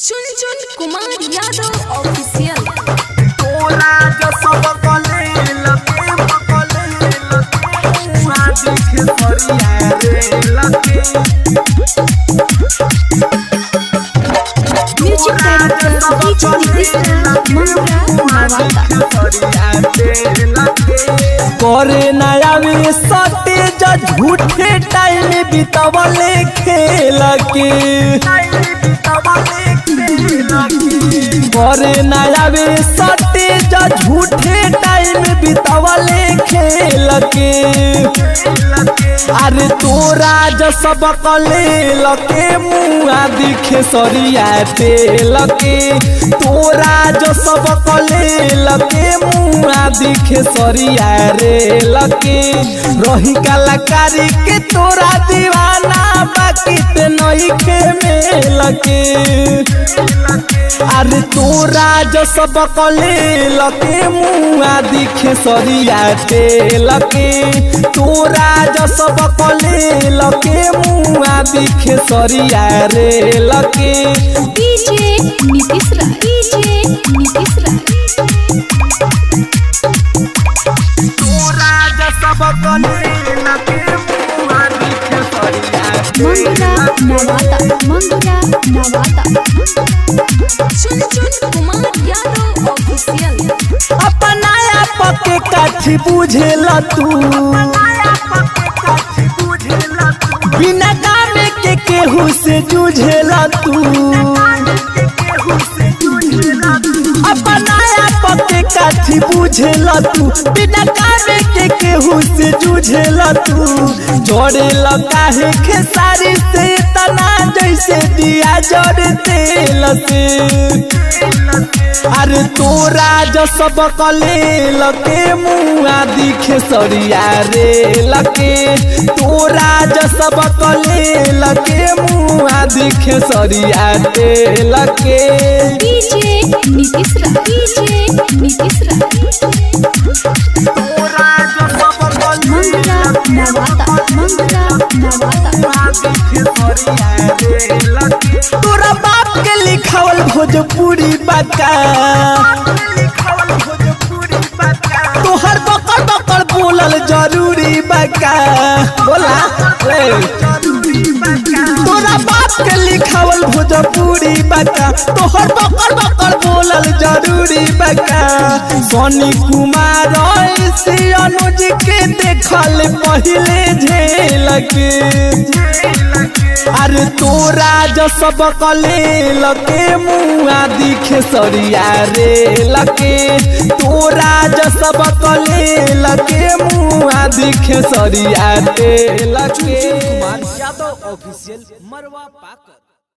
चुन चुन कुमार यादव ऑफिशियल। तोरा जो सब कले लगे पकले लगे माटी के सरिया रे लगे music director DJ Nitish Mangra करे नया वे सटे जो झूठे टाइम बितवले खेल के करे नया वे सटे जो झूठे टाइम बितवले खेल के अरे तोरा जो सब कले लके मुआ दिखे सरिया तेल के तोरा जो सब कले लके मुआ दिखे सरिया रे लके रही कलाकारी के तोरा दीवाना बाकी ते नहीं के मेल के अरे तोरा जो सब कले लके मुआ दिखे सरिया तेल के तोरा जो सब कले लके मुआ दिखे सरिया रे लके डीजे नितिश तोरा जो सब कले लके मुआ दिखे सरिया मंगरा नवाता चुन चुन कुमार यादव ऑफिशियल। अपनाया पके काठी बुझेला तू बिना काम के केहू से जूझेला तू अपनाया पके काठी बुझेला तू बिना काम के केहू से जूझेला तू जोड़ेला काहे खेसारी से तना जैसे दिया जोड़ तेल से अरे तोरा जो सब कले लके मुआ दिखे सरिया रे लके तोरा जो सब कले लके मुआ दिखे सरिया रे लके डीजे नितिश तोरा जो सब कले मंगरा नवाता दिखे सरिया रे लके तोरा बाप के लिखावल भोजपुरी बाका तोहर बकर बकर बोलल जरूरी बाका बोला तोरा बाप के लिखावल भोजपुरी बाका तोहर बकर बकर बोलल जरूरी बाका सोनी कुमार से अनुज के देखल पहले झेल के अरे तोरा जो सब कले लके मुआ दिखे सरिया रे लके तोरा जो सब कले लके मुआ दिखे सरिया रे लके कुमार यादव ऑफिशियल मरवा पाकर।